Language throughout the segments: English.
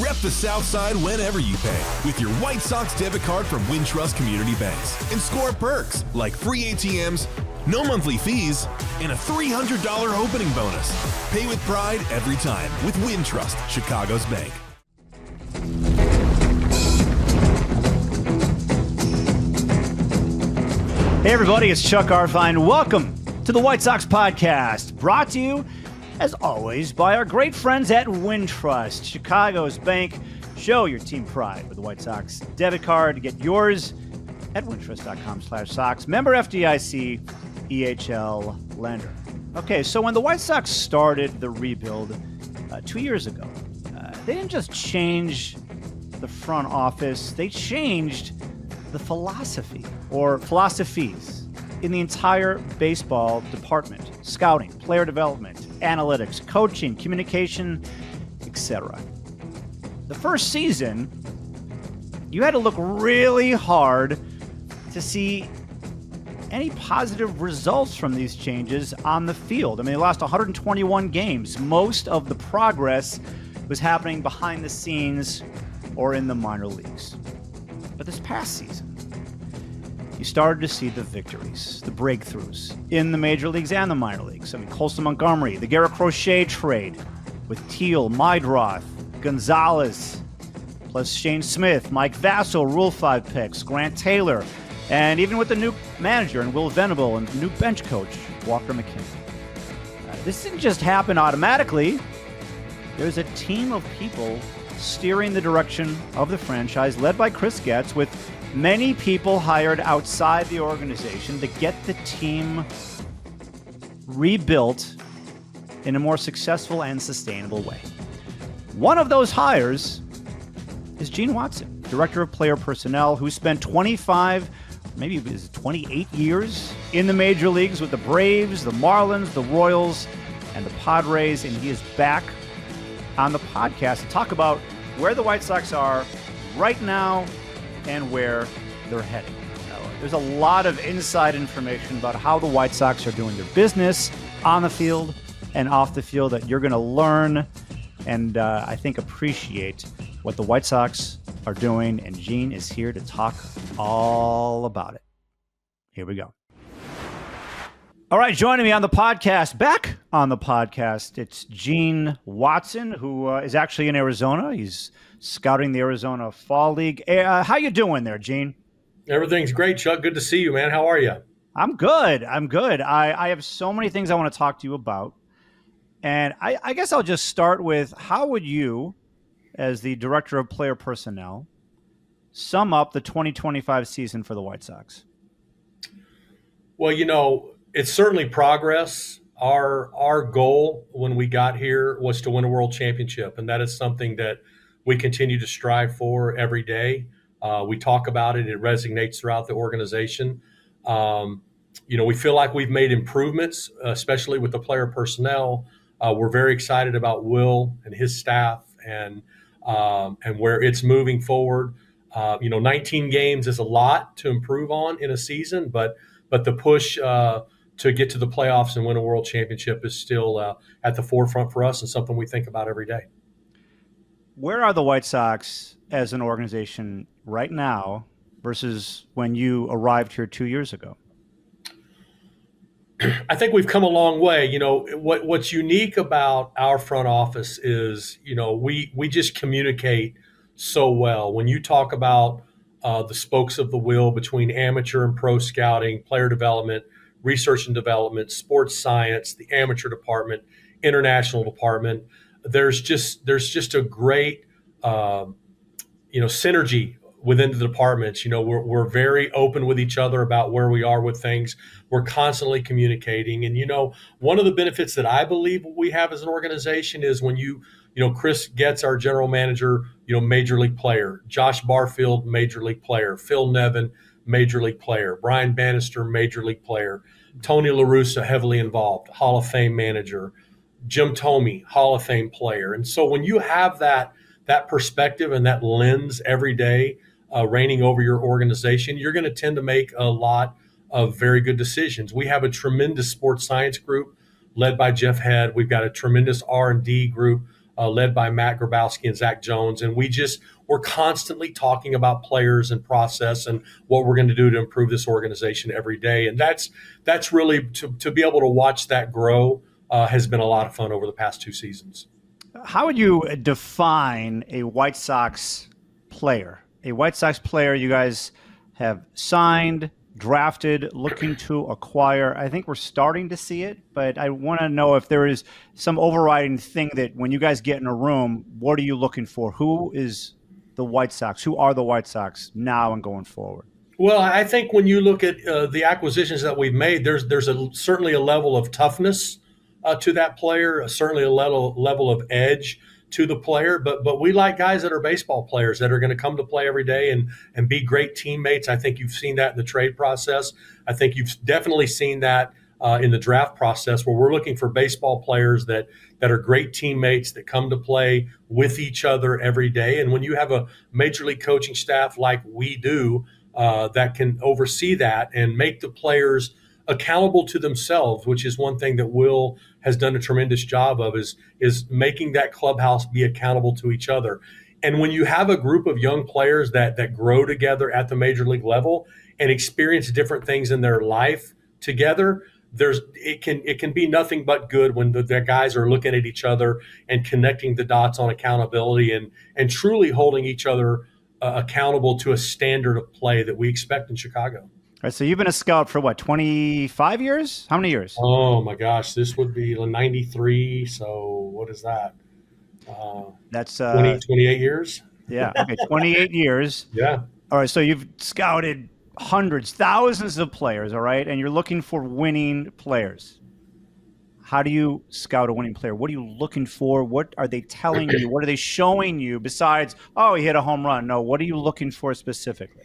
Rep the South Side whenever you pay with your White Sox debit card from Wintrust Community Banks and score perks like free ATMs, no monthly fees, and a $300 opening bonus. Pay with pride every time with Wintrust, Chicago's bank. Hey everybody, it's 𝗪𝗏. Welcome to the White Sox podcast, brought to you, as always, by our great friends at Wintrust, Chicago's bank. Show your team pride with the White Sox debit card. Get yours at wintrust.com/Sox. Member FDIC, EHL lender. Okay, so when the White Sox started the rebuild 2 years ago, they didn't just change the front office, they changed the philosophy or philosophies in the entire baseball department: scouting, player development, analytics, coaching, communication, etc. The first season, you had to look really hard to see any positive results from these changes on the field. I mean, they lost 121 games. Most of the progress was happening behind the scenes or in the minor leagues. But this past season, you started to see the victories, the breakthroughs in the major leagues and the minor leagues. I mean, Colson Montgomery, the Garrett Crochet trade with Teal, Meidroth, Gonzalez, plus Shane Smith, Mike Vasil, Rule 5 picks, Grant Taylor, and even with the new manager and 𝗰𝗏 𝗟𝗏 and new bench coach, Walker McKinnon. This didn't just happen automatically. There's a team of people steering the direction of the franchise, led by Chris Getz, with many people hired outside the organization to get the team rebuilt in a more successful and sustainable way. One of those hires is Gene Watson, Director of Player Personnel, who spent 25, maybe it was 28 years in the major leagues with the Braves, the Marlins, the Royals, and the Padres, and he is back on the podcast to talk about where the White Sox are right now and where they're heading. There's a lot of inside information about how the White Sox are doing their business on the field and off the field that you're going to learn and I think appreciate what the White Sox are doing. And Gene is here to talk all about it. Here we go. All right, joining me on the podcast, back on the podcast, it's Gene Watson, who is actually in Arizona. He's scouting the Arizona Fall League. How you doing there, Gene? Everything's great, Chuck. Good to see you, man. How are you? I'm good. I have so many things I want to talk to you about. And I guess I'll just start with, how would you, as the Director of Player Personnel, sum up the 2025 season for the White Sox? Well, you know, it's certainly progress. Our goal when we got here was to win a world championship, and that is something that we continue to strive for every day. We talk about it. It resonates throughout the organization. We feel like we've made improvements, especially with the player personnel. We're very excited about Will and his staff and where it's moving forward. 19 games is a lot to improve on in a season, but the push to get to the playoffs and win a world championship is still at the forefront for us and something we think about every day. Where are the White Sox as an organization right now versus when you arrived here 2 years ago? I think we've come a long way. You know, what's unique about our front office is, we just communicate so well. When you talk about the spokes of the wheel between amateur and pro scouting, player development, research and development, sports science, the amateur department, international department, there's just a great synergy within the departments. We're very open with each other about where we are with things. We're constantly communicating. And, one of the benefits that I believe we have as an organization is when Chris Getz, our general manager, major league player, Josh Barfield, major league player, Phil Nevin, major league player, Brian Bannister, major league player, Tony La Russa, heavily involved, Hall of Fame manager, Jim Thome, Hall of Fame player. And so when you have that perspective and that lens every day reigning over your organization, you're going to tend to make a lot of very good decisions. We have a tremendous sports science group led by Jeff Head. We've got a tremendous R&D group led by Matt Grabowski and Zach Jones. And we're constantly talking about players and process and what we're going to do to improve this organization every day. And that's really to be able to watch that grow has been a lot of fun over the past 2 seasons. How would you define a White Sox player? A White Sox player you guys have signed, drafted, looking to acquire. I think we're starting to see it, but I want to know if there is some overriding thing that when you guys get in a room, what are you looking for? Who is the White Sox? Who are the White Sox now and going forward? Well, I think when you look at the acquisitions that we've made, there's certainly a level of toughness to that player, certainly a level of edge to the player, but we like guys that are baseball players that are going to come to play every day and be great teammates. I think you've seen that in the trade process. I think you've definitely seen that in the draft process, where we're looking for baseball players that are great teammates that come to play with each other every day. And when you have a major league coaching staff like we do that can oversee that and make the players accountable to themselves, which is one thing that Will has done a tremendous job of, is making that clubhouse be accountable to each other. And when you have a group of young players that grow together at the major league level and experience different things in their life together, it can be nothing but good when the guys are looking at each other and connecting the dots on accountability and truly holding each other accountable to a standard of play that we expect in Chicago. All right, so you've been a scout for what, 25 years? How many years? Oh my gosh, this would be 93. So what is that? That's 28 years. Yeah. Okay. 28 years. Yeah. All right. So you've scouted hundreds, thousands of players. All right. And you're looking for winning players. How do you scout a winning player? What are you looking for? What are they telling you? What are they showing you besides, oh, he hit a home run? No. What are you looking for specifically?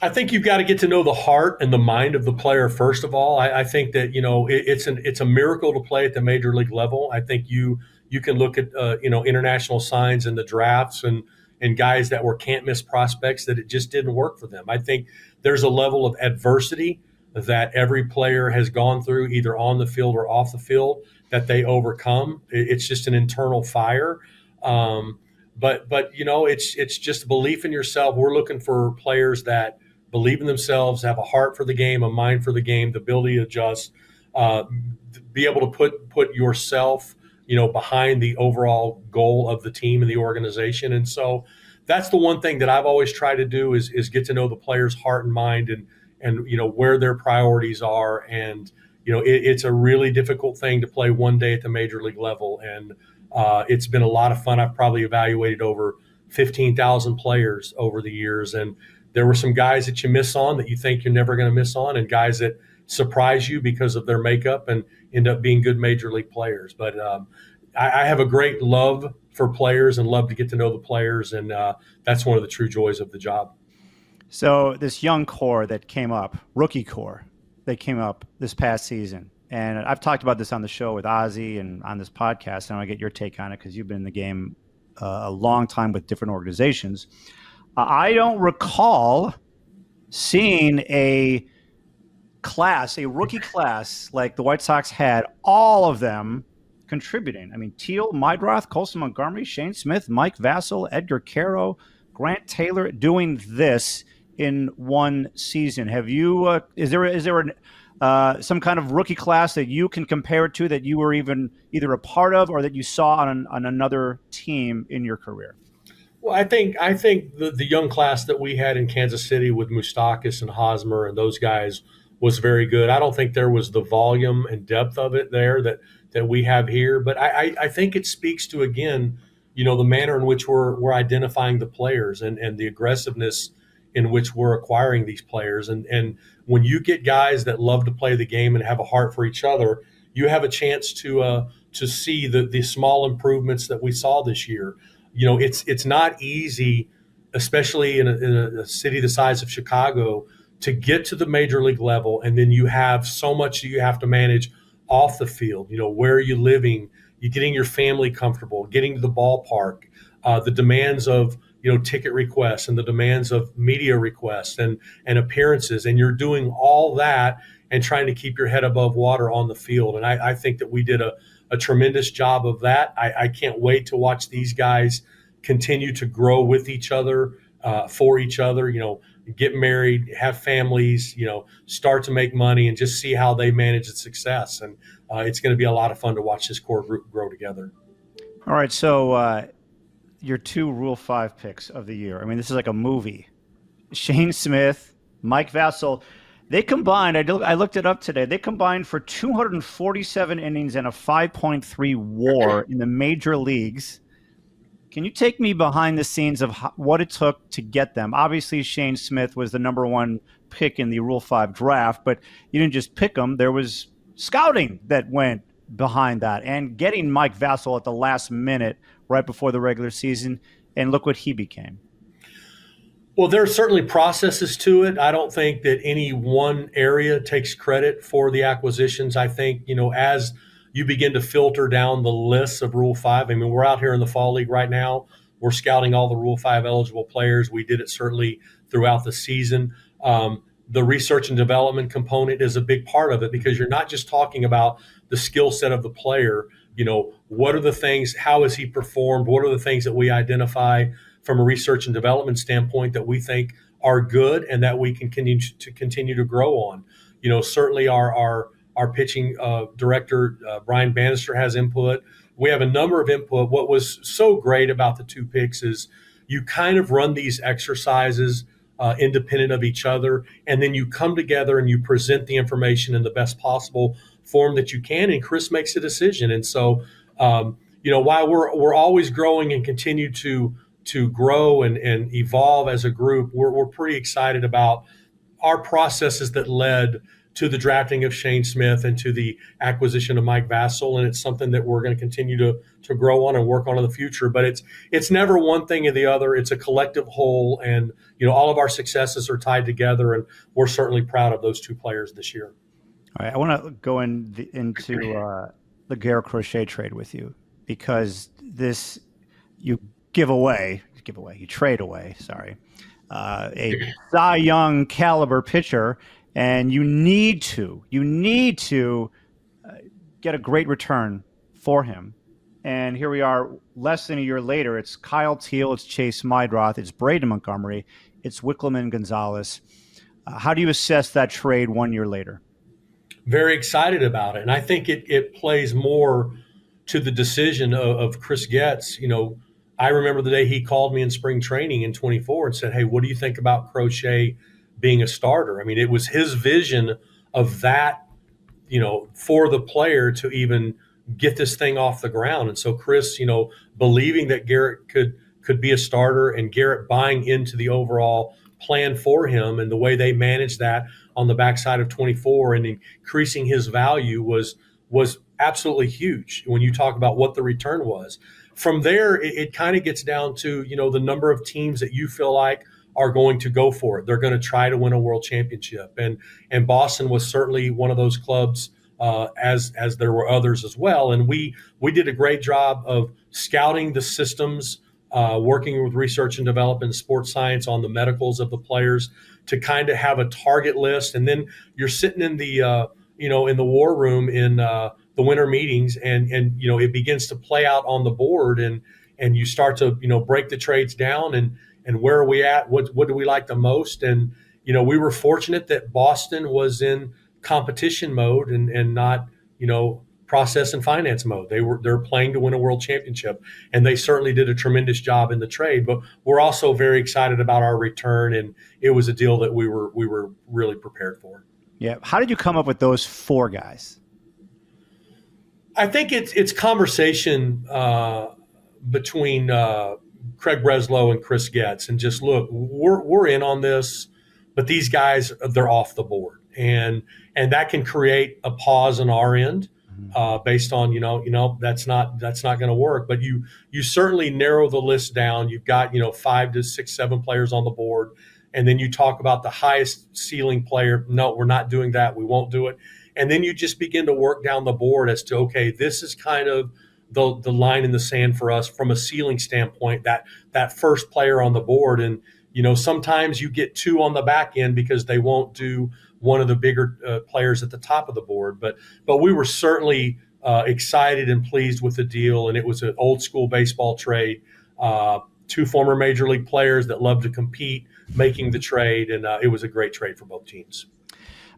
I think you've got to get to know the heart and the mind of the player first of all. I think that it's a miracle to play at the major league level. I think you can look at international signs in the drafts and guys that were can't miss prospects that it just didn't work for them. I think there's a level of adversity that every player has gone through, either on the field or off the field, that they overcome. It's just an internal fire. But it's just belief in yourself. We're looking for players that believe in themselves, have a heart for the game, a mind for the game, the ability to adjust, be able to put yourself, behind the overall goal of the team and the organization. And so that's the one thing that I've always tried to do is get to know the player's heart and mind and where their priorities are. And, it's a really difficult thing to play one day at the major league level. And it's been a lot of fun. I've probably evaluated over 15,000 players over the years. And there were some guys that you miss on that you think you're never going to miss on, and guys that surprise you because of their makeup and end up being good major league players. But I have a great love for players and love to get to know the players, and that's one of the true joys of the job. So this young core that came up, rookie core that came up this past season, and I've talked about this on the show with 𝗦𝗏 and on this podcast, and I want to get your take on it because you've been in the game a long time with different organizations. I don't recall seeing a rookie class like the White Sox had, all of them contributing. I mean, Teal, Meidroth, Colson Montgomery, Shane Smith, Mike Vasil, Edgar Quero, Grant Taylor doing this in one season. Have you? Is there some kind of rookie class that you can compare it to that you were even either a part of or that you saw on another team in your career? Well, I think the young class that we had in Kansas City with 𝗵𝗏 and Hosmer and those guys was very good. I don't think there was the volume and depth of it there that we have here, but I think it speaks to, again, the manner in which we're identifying the players and the aggressiveness in which we're acquiring these players. And when you get guys that love to play the game and have a heart for each other, you have a chance to see the small improvements that we saw this year. It's not easy, especially in a city the size of Chicago, to get to the major league level, and then you have so much that you have to manage off the field. Where are you living? You getting your family comfortable, getting to the ballpark, the demands of ticket requests and the demands of media requests and appearances, and you're doing all that and trying to keep your head above water on the field. And I think that we did a tremendous job of that. I can't wait to watch these guys continue to grow with each other, for each other, get married, have families, start to make money, and just see how they manage its success. And it's going to be a lot of fun to watch this core group grow together. All right, so your 2 Rule 5 picks of the year. I mean, this is like a movie. Shane Smith, Mike Vasil, they combined, I looked it up today, they combined for 247 innings and a 5.3 WAR in the major leagues. Can you take me behind the scenes of what it took to get them? Obviously, Shane Smith was the #1 pick in the Rule 5 draft, but you didn't just pick him. There was scouting that went behind that, and getting Mike Vasil at the last minute right before the regular season, and look what he became. Well, there are certainly processes to it. I don't think that any one area takes credit for the acquisitions. I think, as you begin to filter down the lists of Rule 5, I mean, we're out here in the Fall League right now. We're scouting all the Rule 5 eligible players. We did it certainly throughout the season. The research and development component is a big part of it, because you're not just talking about the skill set of the player. What are the things, how has he performed? What are the things that we identify from a research and development standpoint that we think are good and that we can continue to grow on? Certainly our pitching director, Brian Bannister, has input. We have a number of input. What was so great about the 2 picks is you kind of run these exercises independent of each other, and then you come together and you present the information in the best possible form that you can, and Chris makes a decision. And so, while we're always growing and continue to grow and evolve as a group, we're pretty excited about our processes that led to the drafting of Shane Smith and to the acquisition of Mike Vasil. And it's something that we're going to continue to grow on and work on in the future. But it's never one thing or the other. It's a collective whole. And, all of our successes are tied together. And we're certainly proud of those 2 players this year. All right. I want to go into the Garrett Crochet trade with you, because you trade away, a Cy Young caliber pitcher. And you need to get a great return for him. And here we are, less than a year later. It's Kyle Teel, it's Chase Meidroth, it's Braden Montgomery, it's Wickleman Gonzalez. How do you assess that trade 1 year later? Very excited about it. And I think it plays more to the decision of Chris Getz. I remember the day he called me in spring training in 24 and said, "Hey, what do you think about Crochet being a starter?" I mean, it was his vision of that, for the player to even get this thing off the ground. And so Chris, believing that Garrett could be a starter, and Garrett buying into the overall plan for him and the way they managed that on the backside of 24 and increasing his value was absolutely huge when you talk about what the return was. From there, it kind of gets down to, the number of teams that you feel like are going to go for it. They're going to try to win a world championship. And Boston was certainly one of those clubs, as there were others as well. And we did a great job of scouting the systems, working with research and development, sports science on the medicals of the players to kind of have a target list. And then you're sitting in the, in the war room in the winter meetings, and it begins to play out on the board, and you start to, break the trades down and where are we at? What do we like the most? And, we were fortunate that Boston was in competition mode and not, process and finance mode. They're playing to win a world championship, and they certainly did a tremendous job in the trade. But we're also very excited about our return, and it was a deal that we were really prepared for. Yeah. How did you come up with those 4 guys? I think it's conversation between Craig Breslow and Chris Getz, and just look, we're in on this, but these guys, they're off the board, and that can create a pause on our end, based on that's not going to work. But you certainly narrow the list down. You've got 5 to 6, 7 players on the board, and then you talk about the highest ceiling player. No, we're not doing that. We won't do it. And then you just begin to work down the board as to, okay, this is kind of the line in the sand for us from a ceiling standpoint, that first player on the board. And, sometimes you get 2 on the back end because they won't do one of the bigger players at the top of the board. But we were certainly excited and pleased with the deal. And it was an old school baseball trade. Two former major league players that love to compete, making the trade. And it was a great trade for both teams.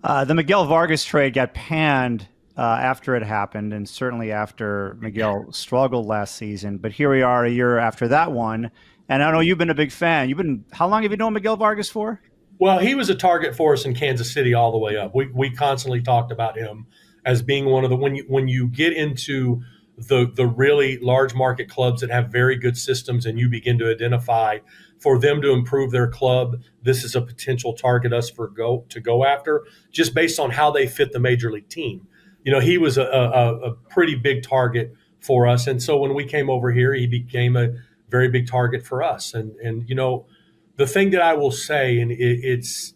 The Miguel Vargas trade got panned after it happened, and certainly after Miguel struggled last season. But here we are a year after that one. And I know you've been a big fan. How long have you known Miguel Vargas for? Well, he was a target for us in Kansas City all the way up. We constantly talked about him as being one of the, when you get into the really large market clubs that have very good systems and you begin to identify for them to improve their club, this is a potential target to go after, just based on how they fit the major league team. He was a pretty big target for us. And so when we came over here, he became a very big target for us. And the thing that I will say, and it's,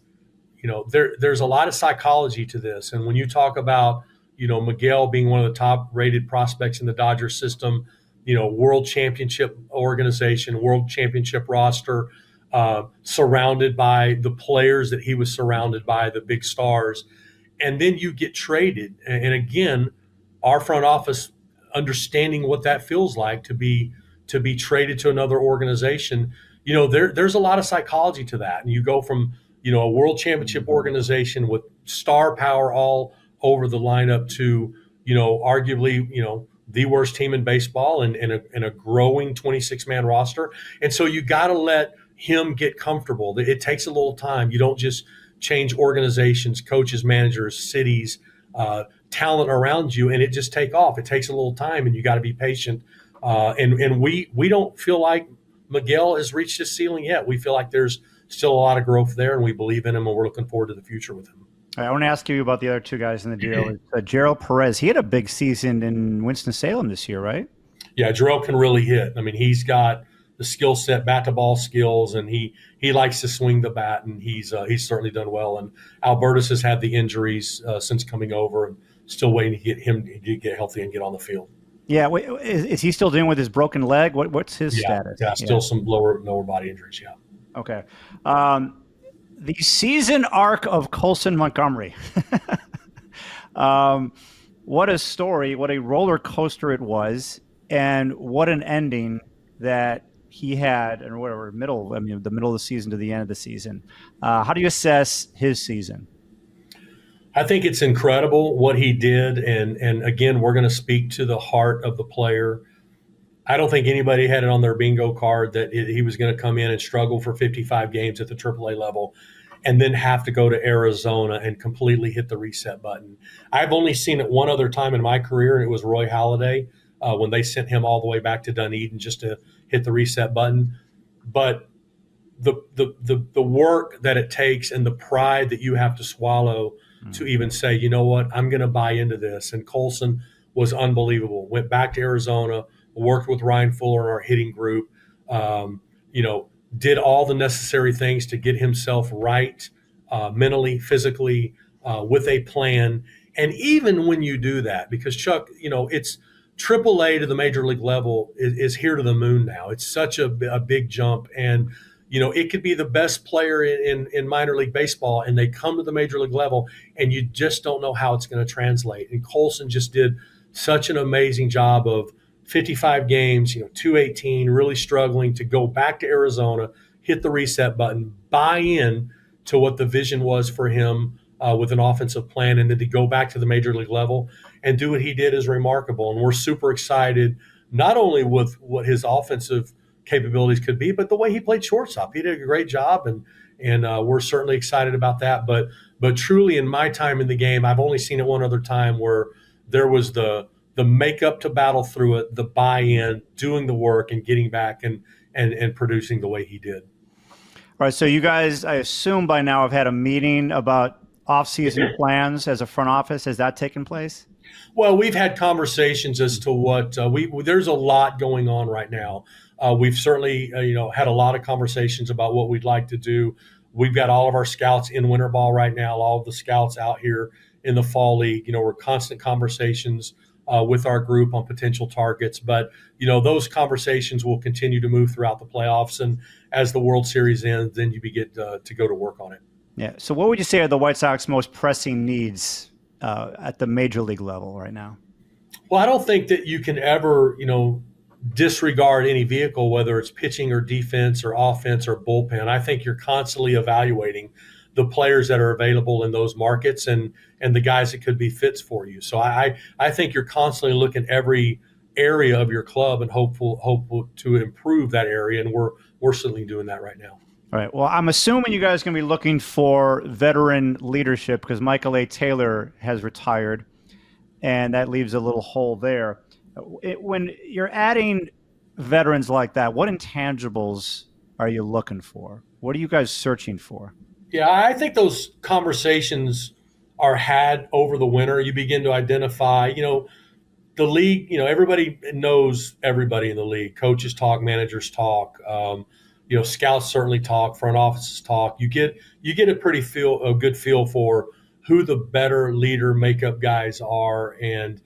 there's a lot of psychology to this. And when you talk about, Miguel being one of the top rated prospects in the Dodger system, world championship organization, world championship roster, surrounded by the players that he was surrounded by, the big stars. And then you get traded. And again, our front office understanding what that feels like to be traded to another organization. There's a lot of psychology to that. And you go from, a world championship organization with star power all over the lineup to, arguably, the worst team in baseball and a growing 26-man roster. And so you got to let him get comfortable. It takes a little time. You don't just change organizations, coaches, managers, cities, talent around you, and it just take off. It takes a little time, and you got to be patient. And we don't feel like Miguel has reached his ceiling yet. We feel like there's still a lot of growth there, and we believe in him, and we're looking forward to the future with him. All right, I want to ask you about the other two guys in the deal. 𝗵𝗂. He had a big season in Winston-Salem this year, right? Yeah, 𝗵𝗂 can really hit. I mean, he's got the skill set, bat to ball skills, and he likes to swing the bat, and he's certainly done well. And Albertus has had the injuries since coming over, and still waiting to get him to get healthy and get on the field. Yeah, wait, is he still dealing with his broken leg? What's his status? Yeah, still some lower body injuries. Yeah. Okay. The season arc of Colson Montgomery. What a story, what a roller coaster it was, and what an ending that he had, or whatever, the middle of the season to the end of the season. How do you assess his season? I think it's incredible what he did, and again, we're going to speak to the heart of the player. I don't think anybody had it on their bingo card that he was going to come in and struggle for 55 games at the AAA level and then have to go to Arizona and completely hit the reset button. I've only seen it one other time in my career, and it was Roy Halladay when they sent him all the way back to Dunedin just to hit the reset button. But the work that it takes and the pride that you have to swallow to even say, you know what, I'm going to buy into this. And Colson was unbelievable. Went back to Arizona, worked with Ryan Fuller in our hitting group, did all the necessary things to get himself right mentally, physically, with a plan. And even when you do that, because Chuck, it's AAA to the major league level is here to the moon now. It's such a big jump. And, it could be the best player in minor league baseball, and they come to the major league level, and you just don't know how it's going to translate. And Colson just did such an amazing job of 55 games, 218, really struggling to go back to Arizona, hit the reset button, buy in to what the vision was for him with an offensive plan, and then to go back to the major league level and do what he did is remarkable. And we're super excited, not only with what his offensive capabilities could be, but the way he played shortstop. He did a great job, and we're certainly excited about that. But truly, in my time in the game, I've only seen it one other time where there was the makeup to battle through it, the buy-in, doing the work, and getting back and producing the way he did. All right, so you guys, I assume by now, have had a meeting about off-season plans as a front office. Has that taken place? Well, we've had conversations as to what there's a lot going on right now. We've certainly, had a lot of conversations about what we'd like to do. We've got all of our scouts in winter ball right now, all of the scouts out here in the fall league. We're constant conversations with our group on potential targets. But, those conversations will continue to move throughout the playoffs. And as the World Series ends, then you begin to go to work on it. Yeah. So what would you say are the White Sox most pressing needs at the major league level right now? Well, I don't think that you can ever, disregard any vehicle, whether it's pitching or defense or offense or bullpen. I think you're constantly evaluating the players that are available in those markets and the guys that could be fits for you. So I think you're constantly looking every area of your club and hopeful to improve that area, and we're certainly doing that right now. All right. Well, I'm assuming you guys are going to be looking for veteran leadership because Michael A. Taylor has retired, and that leaves a little hole there. When you're adding veterans like that, what intangibles are you looking for? What are you guys searching for? Yeah, I think those conversations are had over the winter. You begin to identify, the league, everybody knows everybody in the league. Coaches talk, managers talk, scouts certainly talk, front offices talk. You get a good feel for who the better leader makeup guys are, and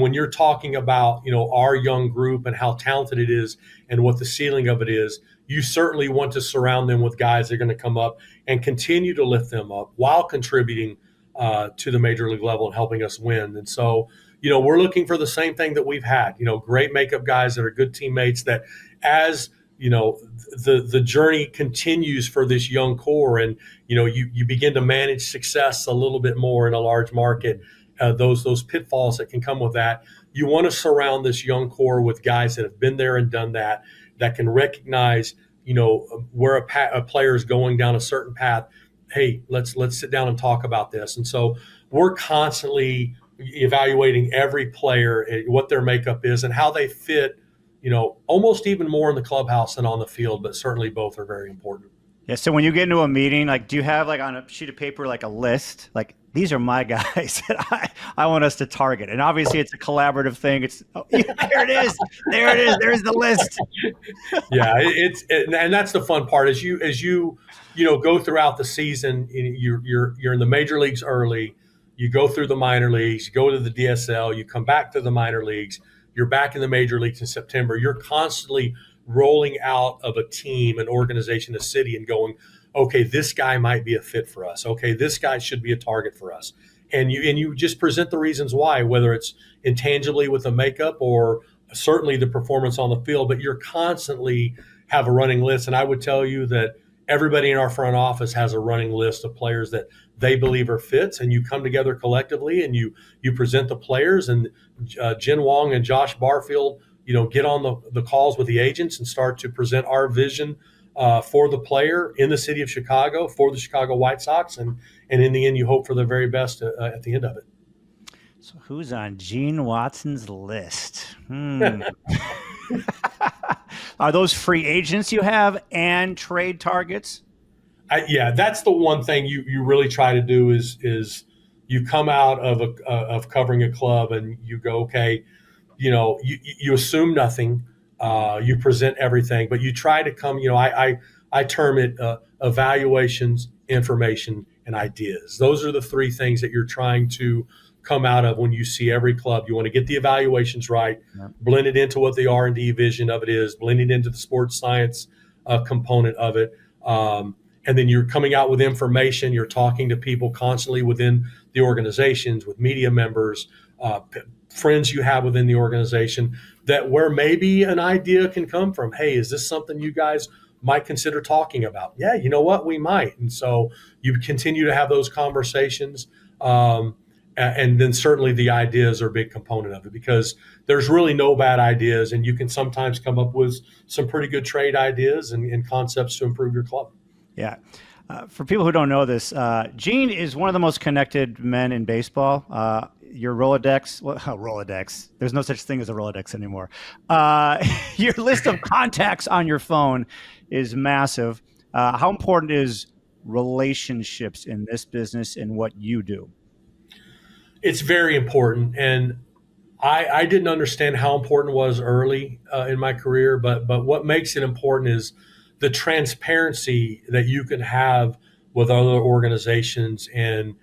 when you're talking about, our young group and how talented it is and what the ceiling of it is, you certainly want to surround them with guys that are going to come up and continue to lift them up while contributing to the major league level and helping us win. And so, we're looking for the same thing that we've had, great makeup guys that are good teammates that as, the journey continues for this young core and, you begin to manage success a little bit more in a large market, those pitfalls that can come with that. You want to surround this young core with guys that have been there and done that can recognize, where a player is going down a certain path. Hey, let's sit down and talk about this. And so we're constantly evaluating every player, what their makeup is and how they fit, almost even more in the clubhouse than on the field, but certainly both are very important. Yeah. So when you get into a meeting, do you have on a sheet of paper, a list, these are my guys that I want us to target? And obviously it's a collaborative thing. There it is. There it is. There's the list. Yeah. And that's the fun part as you go throughout the season, you're in the major leagues early, you go through the minor leagues, you go to the DSL, you come back to the minor leagues, you're back in the major leagues in September. You're constantly rolling out of a team, an organization, a city, and going, okay, this guy might be a fit for us. Okay, this guy should be a target for us. And you just present the reasons why, whether it's intangibly with the makeup or certainly the performance on the field, but you're constantly have a running list. And I would tell you that everybody in our front office has a running list of players that they believe are fits, and you come together collectively and you present the players, and Jen Wong and Josh Barfield, get on the calls with the agents and start to present our vision for the player in the city of Chicago, for the Chicago White Sox. And in the end, you hope for the very best at the end of it. So who's on Gene Watson's list? Are those free agents you have and trade targets? Yeah, that's the one thing you really try to do is you come out of covering a club and you go, okay, you assume nothing, you present everything, but you try to come, I term it evaluations, information, and ideas. Those are the three things that you're trying to come out of when you see every club. You want to get the evaluations right, blend it into what the R&D vision of it is, blend it into the sports science component of it. And then you're coming out with information. You're talking to people constantly within the organizations, with media members, friends you have within the organization, that where maybe an idea can come from. Hey, is this something you guys might consider talking about? Yeah, you know what? We might. And so you continue to have those conversations. And then certainly the ideas are a big component of it, because there's really no bad ideas, and you can sometimes come up with some pretty good trade ideas and concepts to improve your club. Yeah. For people who don't know this, Gene is one of the most connected men in baseball. Your Rolodex. There's no such thing as a Rolodex anymore. Your list of contacts on your phone is massive. How important is relationships in this business and what you do? It's very important. And I didn't understand how important it was early in my career, but what makes it important is the transparency that you can have with other organizations, and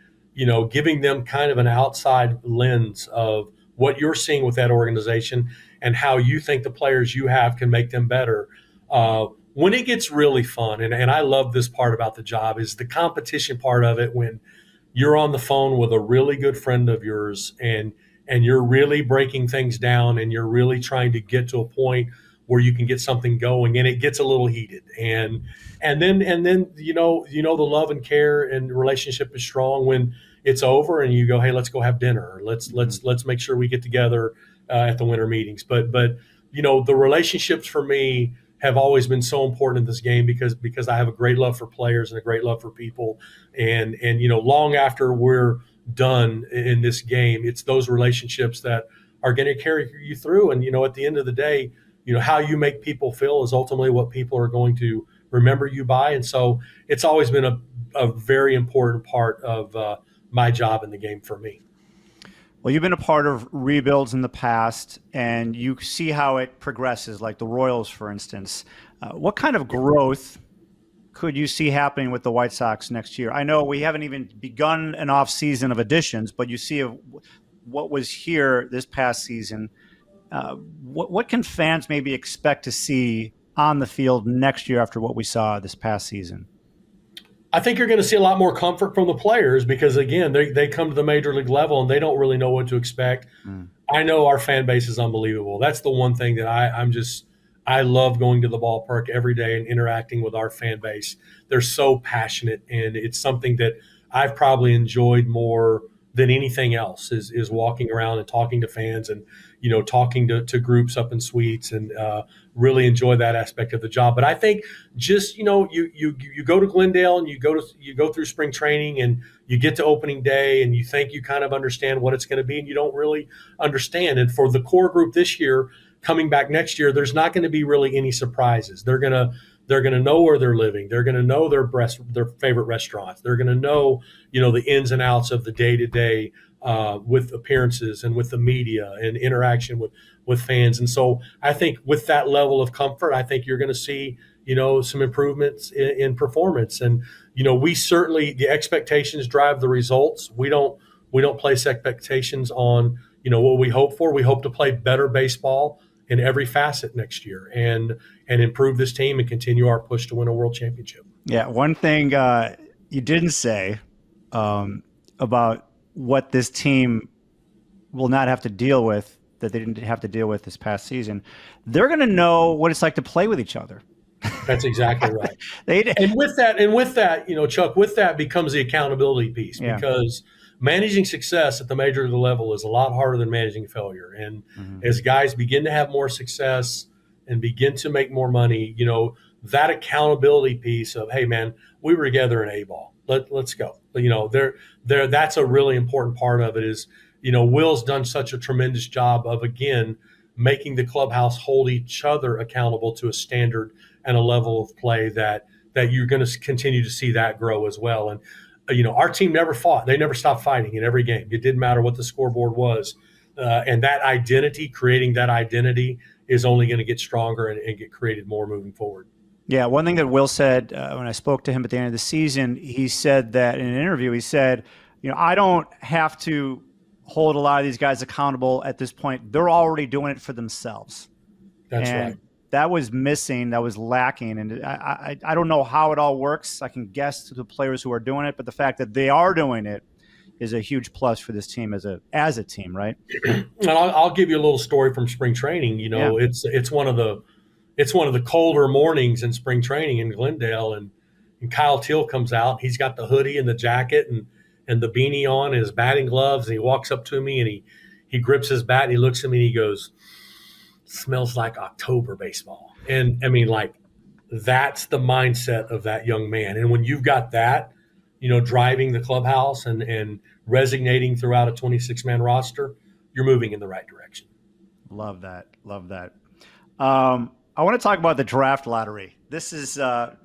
giving them kind of an outside lens of what you're seeing with that organization and how you think the players you have can make them better. When it gets really fun, and I love this part about the job, is the competition part of it, when you're on the phone with a really good friend of yours and and you're really breaking things down and you're really trying to get to a point where you can get something going, and it gets a little heated. And then the love and care and relationship is strong when it's over and you go, hey, let's go have dinner. Let's make sure we get together at the winter meetings. But the relationships for me have always been so important in this game because I have a great love for players and a great love for people. And long after we're done in this game, it's those relationships that are going to carry you through. And at the end of the day, how you make people feel is ultimately what people are going to remember you by. And so it's always been a very important part of my job in the game for me. Well, you've been a part of rebuilds in the past, and you see how it progresses, like the Royals, for instance. What kind of growth could you see happening with the White Sox next year? I know we haven't even begun an off season of additions, but you see what was here this past season. What can fans maybe expect to see on the field next year after what we saw this past season? I think you're going to see a lot more comfort from the players because, again, they come to the major league level and they don't really know what to expect. I know our fan base is unbelievable. That's the one thing that I love going to the ballpark every day and interacting with our fan base. They're so passionate, and it's something that I've probably enjoyed more than anything else is walking around and talking to fans and, talking to groups up in suites, and really enjoy that aspect of the job. But I think just, you go to Glendale and you go through spring training and you get to opening day and you think you kind of understand what it's going to be, and you don't really understand. And for the core group this year, coming back next year, there's not going to be really any surprises. They're going to know where they're living. They're going to know their favorite restaurants. They're going to know, the ins and outs of the day-to-day with appearances and with the media and interaction with fans. And so I think with that level of comfort, I think you're going to see, some improvements in performance. And, we certainly, the expectations drive the results. We don't place expectations on, what we hope for. We hope to play better baseball in every facet next year and improve this team and continue our push to win a world championship. Yeah. One thing you didn't say about what this team will not have to deal with that they didn't have to deal with this past season, they're going to know what it's like to play with each other. That's exactly right. And with that, Chuck, with that becomes the accountability piece, because managing success at the major league level is a lot harder than managing failure. And as guys begin to have more success and begin to make more money, that accountability piece of, hey man, we were together in A-ball. Let's go. That's a really important part of it is, Will's done such a tremendous job of, again, making the clubhouse hold each other accountable to a standard and a level of play that you're going to continue to see that grow as well. And, our team never fought. They never stopped fighting in every game. It didn't matter what the scoreboard was. And that identity, creating that identity is only going to get stronger and get created more moving forward. Yeah, one thing that Will said when I spoke to him at the end of the season, he said that in an interview, he said, I don't have to hold a lot of these guys accountable at this point. They're already doing it for themselves. That's right. That was missing. That was lacking. And I don't know how it all works. I can guess to the players who are doing it, but the fact that they are doing it is a huge plus for this team as a team, right? And I'll give you a little story from spring training. It's one of the colder mornings in spring training in Glendale, and Kyle Teal comes out. He's got the hoodie and the jacket and the beanie on and his batting gloves, and he walks up to me and he grips his bat and he looks at me and he goes, "Smells like October baseball." And I mean, that's the mindset of that young man. And when you've got that, driving the clubhouse and resonating throughout a 26-man roster, you're moving in the right direction. Love that. I want to talk about the draft lottery. This is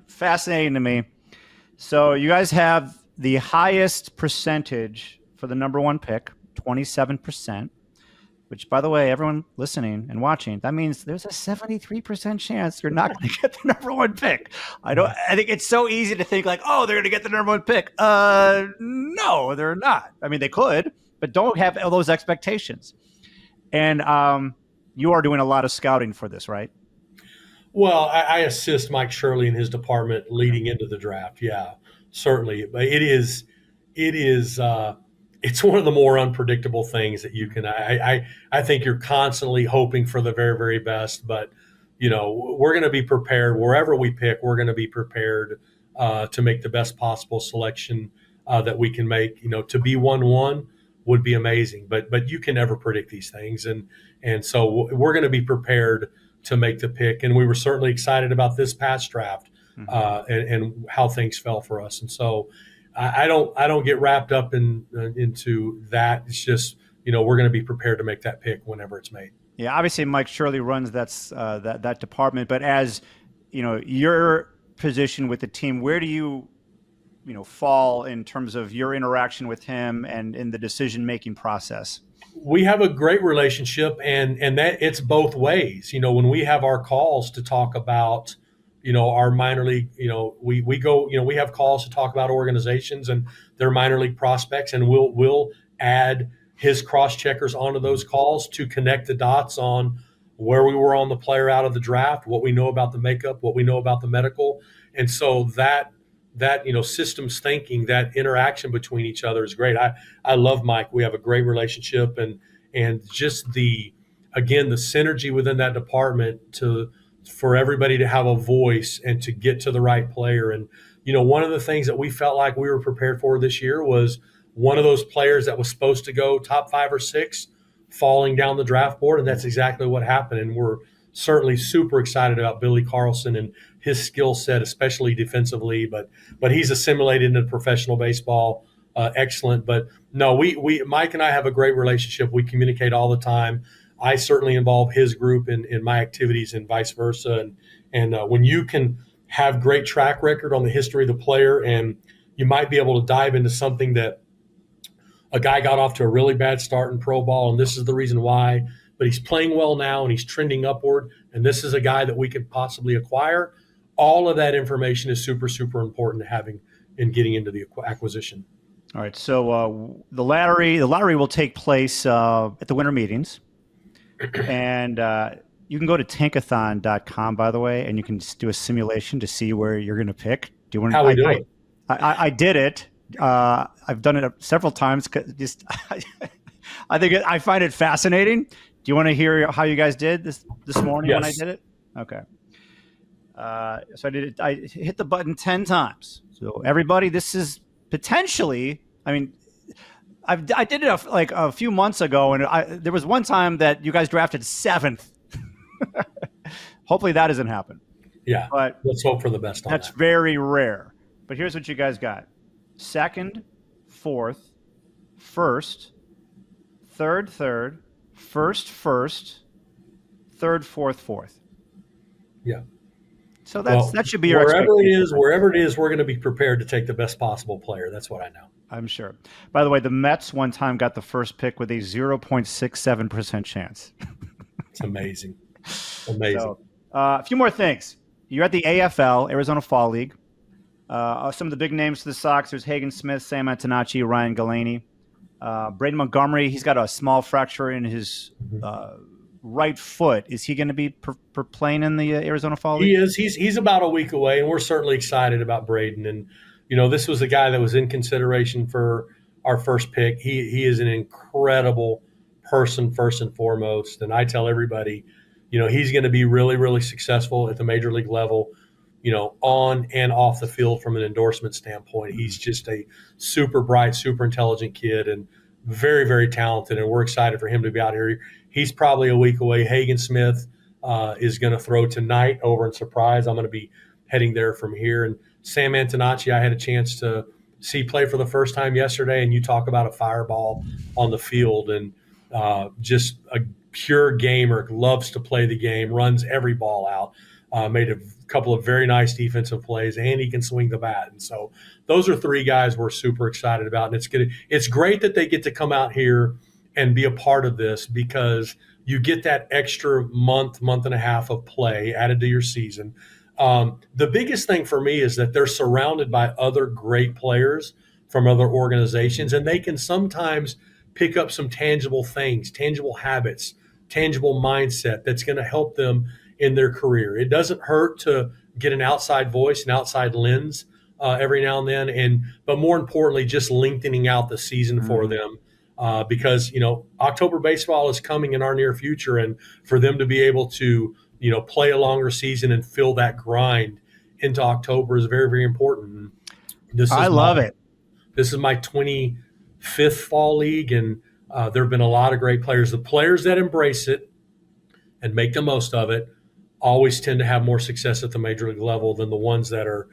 fascinating to me. So you guys have the highest percentage for the number one pick, 27%, which, by the way, everyone listening and watching, that means there's a 73% chance you're not going to get the number one pick. I think it's so easy to think they're going to get the number one pick. No, they're not. I mean, they could, but don't have all those expectations. And you are doing a lot of scouting for this, right? Well, I assist Mike Shirley in his department leading into the draft. Yeah, certainly. But it is it's one of the more unpredictable things that you can. I think you're constantly hoping for the very, very best, but we're going to be prepared wherever we pick. We're going to be prepared to make the best possible selection that we can make. To be 1-1 would be amazing, but you can never predict these things, and so we're going to be prepared to make the pick. And we were certainly excited about this past draft and how things fell for us. And so I don't get wrapped up into that. It's just we're going to be prepared to make that pick whenever it's made. Yeah, obviously Mike Shirley runs that department, but as your position with the team, where do you fall in terms of your interaction with him and in the decision-making process? We have a great relationship, and that it's both ways. When we have our calls to talk about, our minor league, we go, we have calls to talk about organizations and their minor league prospects, and we'll add his cross checkers onto those calls to connect the dots on where we were on the player out of the draft, what we know about the makeup, what we know about the medical. And so that systems thinking, that interaction between each other is great. I love Mike. We have a great relationship, and just the synergy within that department for everybody to have a voice and to get to the right player. And one of the things that we felt like we were prepared for this year was one of those players that was supposed to go top 5 or 6 falling down the draft board, and that's exactly what happened. And we're certainly super excited about Billy Carlson and his skill set, especially defensively, but he's assimilated into professional baseball. Excellent. But no, we Mike and I have a great relationship. We communicate all the time. I certainly involve his group in my activities and vice versa. And when you can have great track record on the history of the player, and you might be able to dive into something that a guy got off to a really bad start in pro ball, and this is the reason why, but he's playing well now and he's trending upward, and this is a guy that we could possibly acquire. All of that information is super, super important to having in getting into the acquisition. All right, so the lottery will take place at the winter meetings, and you can go to tankathon.com, by the way, and you can do a simulation to see where you're going to pick. Do you want? How we do it? I did it. I've done it several times. I think I find it fascinating. Do you want to hear how you guys did this morning? Yes. When I did it? Okay. So I did it. I hit the button 10 times. So everybody, this is potentially. I mean, I did it like a few months ago, and there was one time that you guys drafted 7th. Hopefully that doesn't happen. Yeah, but let's hope for the best on that. That's very rare. But here's what you guys got: 2nd, 4th, 1st, 3rd, 1st, 1st, 3rd, 4th, 4th. Yeah. So that should be your wherever it is, we're going to be prepared to take the best possible player. That's what I know. I'm sure. By the way, the Mets one time got the first pick with a 0.67% chance. It's amazing. Amazing. So, a few more things. You're at the AFL, Arizona Fall League. Some of the big names for the Sox, there's Hagen Smith, Sam Antonacci, Ryan Galaney. Braden Montgomery, he's got a small fracture in his right foot. Is he going to be playing in the Arizona Fall League? He is. He's about a week away, and we're certainly excited about Braden. And, this was a guy that was in consideration for our first pick. He is an incredible person, first and foremost. And I tell everybody, he's going to be really, really successful at the major league level, on and off the field from an endorsement standpoint. He's just a super bright, super intelligent kid and very, very talented. And we're excited for him to be out here. He's probably a week away. Hagen Smith is going to throw tonight over in Surprise. I'm going to be heading there from here. And Sam Antonacci, I had a chance to see play for the first time yesterday, and you talk about a fireball on the field, and just a pure gamer, loves to play the game, runs every ball out, made a couple of very nice defensive plays, and he can swing the bat. And so those are 3 guys we're super excited about. And it's great that they get to come out here and be a part of this, because you get that extra month and a half of play added to your season. The biggest thing for me is that they're surrounded by other great players from other organizations, and they can sometimes pick up some tangible things, tangible habits, tangible mindset that's going to help them in their career. It doesn't hurt to get an outside voice, an outside lens every now and then, but more importantly, just lengthening out the season for them. Because, October baseball is coming in our near future, and for them to be able to, play a longer season and fill that grind into October is very, very important. I love it. This is my 25th fall league, and there have been a lot of great players. The players that embrace it and make the most of it always tend to have more success at the major league level than the ones that are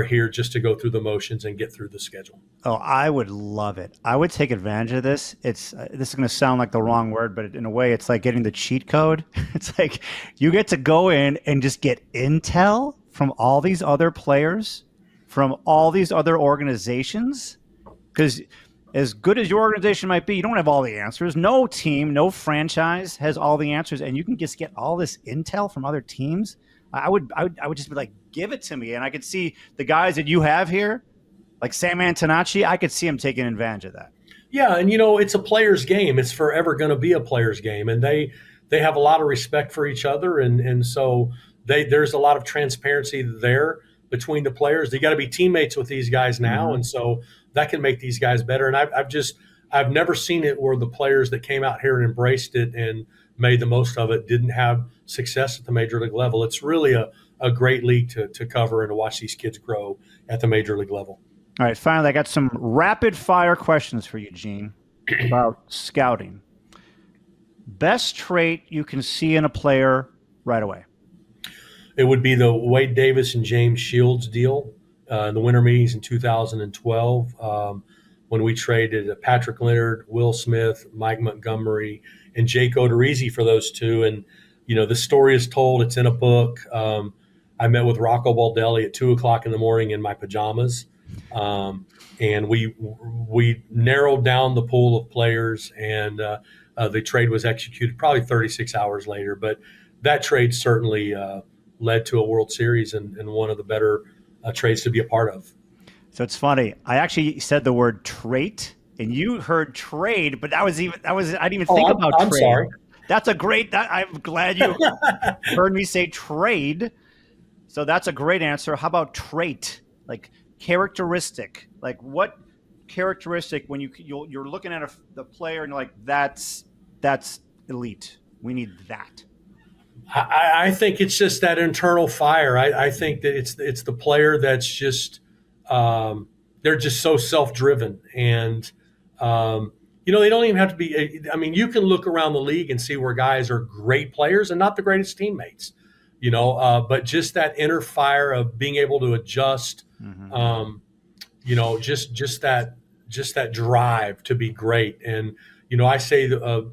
here just to go through the motions and get through the schedule. Oh, I would love it. I would take advantage of this. This is going to sound like the wrong word, but in a way, it's like getting the cheat code. It's like you get to go in and just get intel from all these other players, from all these other organizations. Because as good as your organization might be, you don't have all the answers. No team, no franchise has all the answers, and you can just get all this intel from other teams. I would just be like, give it to me. And I could see the guys that you have here, like Sam Antonacci, I could see him taking advantage of that. Yeah, and it's a player's game. It's forever going to be a player's game, and they have a lot of respect for each other, and so there's a lot of transparency there between the players. They got to be teammates with these guys now, and so that can make these guys better. And I've never seen it where the players that came out here and embraced it and made the most of it didn't have success at the major league level. It's really a great league to cover and to watch these kids grow at the major league level. All right, finally, I got some rapid fire questions for you, Gene, about scouting. Best trait you can see in a player right away? It would be the Wade Davis and James Shields deal in the winter meetings in 2012 when we traded Patrick Leonard, Will Smith, Mike Montgomery, and Jake Odorizzi for those two. And, the story is told. It's in a book. I met with 𝗵𝗶𝗹 𝗟𝗶 at 2:00 in the morning in my pajamas. And we narrowed down the pool of players, and the trade was executed probably 36 hours later. But that trade certainly led to a World Series and one of the better trades to be a part of. So it's funny. I actually said the word trait, and you heard trade, but I didn't even think about trade. I'm sorry. That's a great. I'm glad you heard me say trade. So that's a great answer. How about trait? Like characteristic. Like what characteristic when you're looking at the player and you're like, that's elite. We need that. I think it's just that internal fire. I think that it's the player that's just they're just so self-driven, and they don't even have to be. I mean, you can look around the league and see where guys are great players and not the greatest teammates. But just that inner fire of being able to adjust. Just that drive to be great. And I say the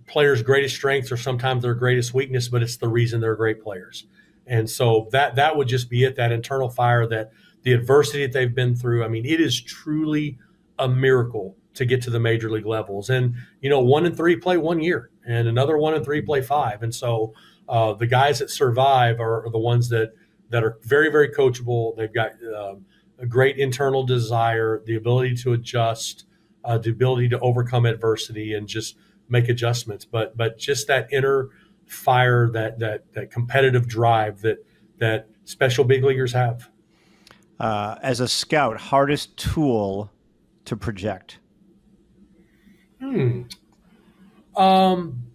players' greatest strengths are sometimes their greatest weakness, but it's the reason they're great players. And so that would just be it, that internal fire, that the adversity that they've been through. I mean, it is truly a miracle to get to the major league levels. And, 1 and 3 play 1 year, and another 1 and 3 play 5. And so the guys that survive are the ones that are very, very coachable. They've got a great internal desire, the ability to adjust, the ability to overcome adversity and just make adjustments. But just that inner fire, that competitive drive that special big leaguers have. As a scout, hardest tool to project?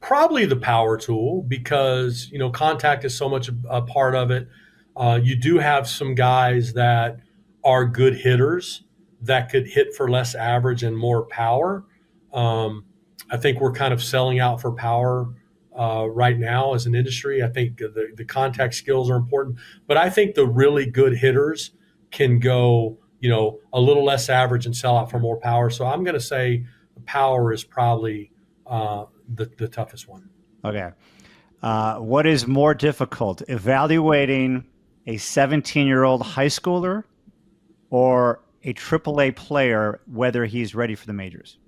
Probably the power tool, because contact is so much a part of it. You do have some guys that are good hitters that could hit for less average and more power. I think we're kind of selling out for power right now as an industry. I think the contact skills are important, but I think the really good hitters can go, a little less average and sell out for more power. So I'm going to say power is probably the toughest one. Okay. What is more difficult, evaluating a 17-year-old high schooler or a AAA player, whether he's ready for the majors?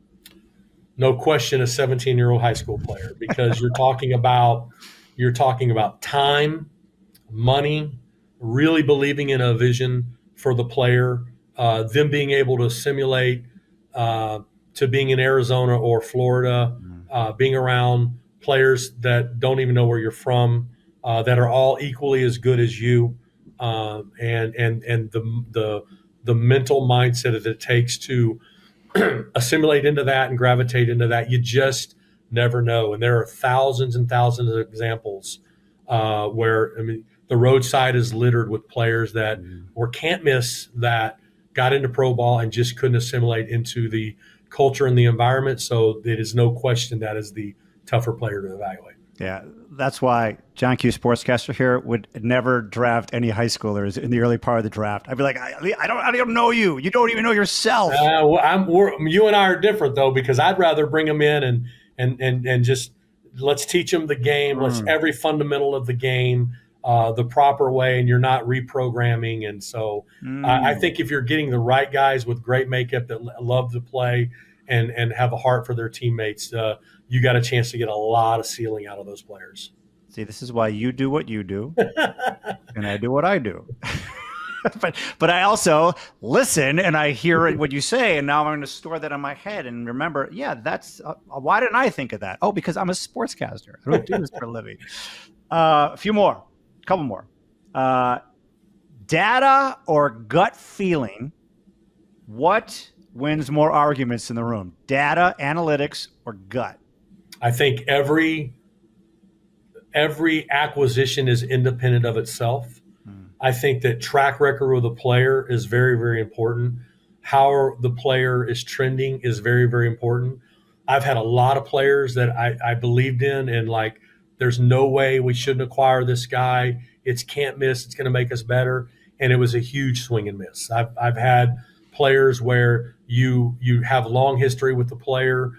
No question, a 17-year-old high school player, because you're talking about time, money, really believing in a vision for the player, them being able to simulate to being in Arizona or Florida, being around players that don't even know where you're from, that are all equally as good as you, and the the mental mindset that it takes to assimilate into that and gravitate into that. You just never know. And there are thousands and thousands of examples where, I mean, the roadside is littered with players that were can't miss, that got into pro ball and just couldn't assimilate into the culture and the environment. So it is no question that is the tougher player to evaluate. Yeah, that's why John Q, sportscaster here, would never draft any high schoolers in the early part of the draft. I'd be like, I don't know you. You don't even know yourself. You and I are different though, because I'd rather bring them in and just let's teach them the game. Let's every fundamental of the game the proper way, and you're not reprogramming. And so I think if you're getting the right guys with great makeup that love to play and have a heart for their teammates, you got a chance to get a lot of ceiling out of those players. See, this is why you do what you do, and I do what I do. but I also listen and I hear what you say, and now I'm going to store that in my head and remember, yeah, that's why didn't I think of that? Oh, because I'm a sportscaster. I don't do this for a living. A couple more. Data or gut feeling? What wins more arguments in the room? Data, analytics, or gut? I think every acquisition is independent of itself. I think that track record with a player is very, very important. How the player is trending is very, very important. I've had a lot of players that I believed in and like, there's no way we shouldn't acquire this guy. It's can't miss. It's going to make us better. And it was a huge swing and miss. I've had players where you have long history with the player.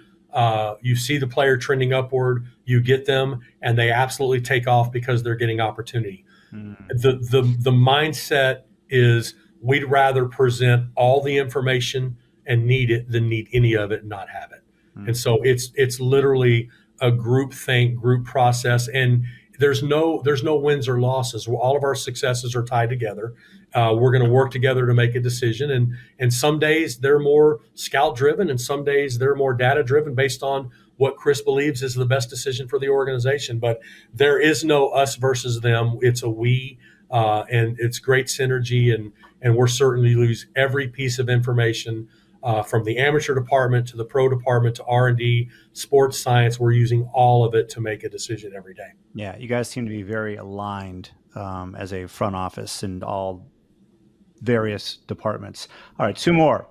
You see the player trending upward, you get them, and they absolutely take off because they're getting opportunity. The mindset is we'd rather present all the information and need it than need any of it and not have it. And so it's literally a group think, group process, and there's no wins or losses. All of our successes are tied together. We're going to work together to make a decision. And some days they're more scout driven, and some days they're more data driven based on what Chris believes is the best decision for the organization. But there is no us versus them. It's a we, and it's great synergy. And we're certainly use every piece of information from the amateur department to the pro department to R&D, sports science. We're using all of it to make a decision every day. Yeah, you guys seem to be very aligned as a front office and all various departments. All right, two more.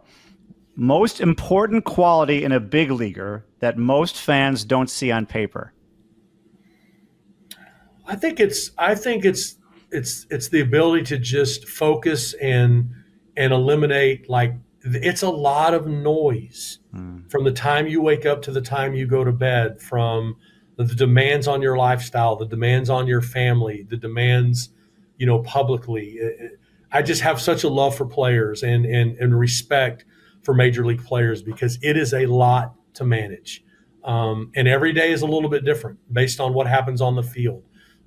Most important quality in a big leaguer that most fans don't see on paper. I think it's the ability to just focus and eliminate, like, it's a lot of noise from the time you wake up to the time you go to bed, from the demands on your lifestyle, the demands on your family, the demands, publicly. I just have such a love for players and respect for major league players because it is a lot to manage. And every day is a little bit different based on what happens on the field.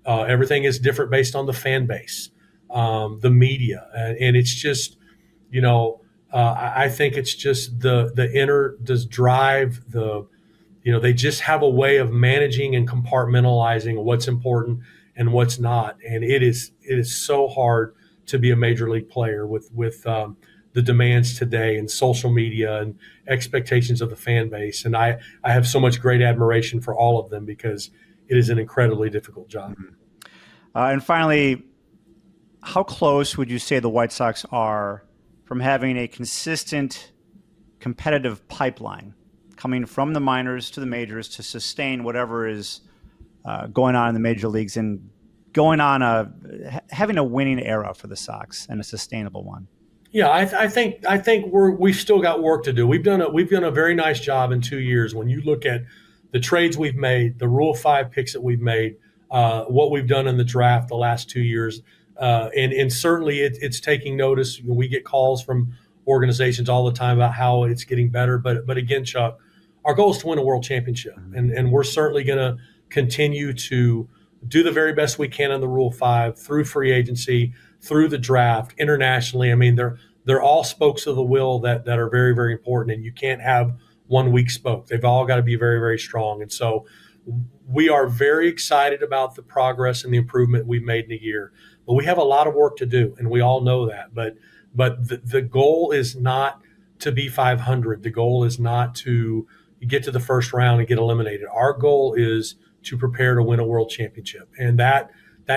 Everything is different based on the fan base, the media. And it's just, I think it's just the inner drive, they just have a way of managing and compartmentalizing what's important and what's not. And it is so hard to be a major league player with the demands today and social media and expectations of the fan base. And I have so much great admiration for all of them because it is an incredibly difficult job. And finally, how close would you say the White Sox are from having a consistent competitive pipeline coming from the minors to the majors to sustain whatever is going on in the major leagues and going on having a winning era for the Sox and a sustainable one? Yeah, I think we've still got work to do. We've done a very nice job in 2 years. When you look at the trades we've made, the Rule 5 picks that we've made, what we've done in the draft the last 2 years, and certainly it's taking notice. We get calls from organizations all the time about how it's getting better. But again, Chuck, our goal is to win a world championship, and we're certainly going to continue to do the very best we can in the Rule 5 through free agency, through the draft, internationally. I mean, they're all spokes of the wheel that are very, very important, and you can't have one weak spoke. They've all got to be very, very strong. And so we are very excited about the progress and the improvement we've made in a year. But we have a lot of work to do, and we all know that. But But the goal is not to be 500. The goal is not to get to the first round and get eliminated. Our goal is to prepare to win a world championship. And that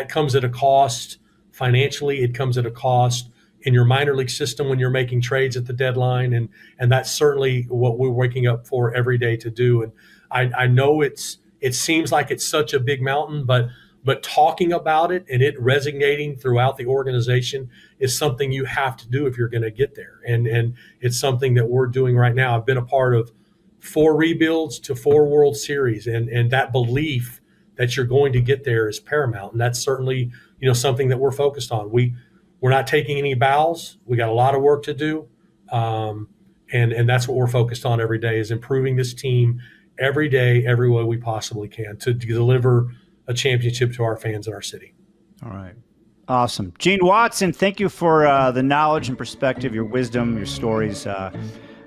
comes at a cost financially. It comes at a cost in your minor league system when you're making trades at the deadline. And that's certainly what we're waking up for every day to do. And I know it seems like it's such a big mountain, but talking about it and it resonating throughout the organization is something you have to do if you're going to get there. And it's something that we're doing right now. I've been a part of 4 rebuilds to 4 World Series, and that belief that you're going to get there is paramount. And that's certainly, something that we're focused on. We're not taking any bows. We got a lot of work to do. And that's what we're focused on every day, is improving this team every day, every way we possibly can to deliver a championship to our fans in our city. All right. Awesome. Gene Watson, thank you for the knowledge and perspective, your wisdom, your stories,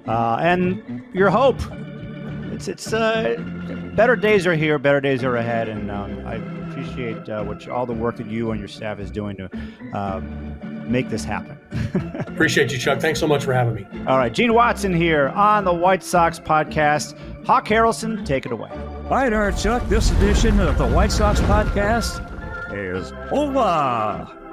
and your hope. It's better days are here, better days are ahead, and I appreciate all the work that you and your staff is doing to make this happen. Appreciate you, Chuck. Thanks so much for having me. All right. Gene Watson here on the White Sox podcast. Hawk Harrelson, take it away. All right, Chuck, this edition of the White Sox podcast is over.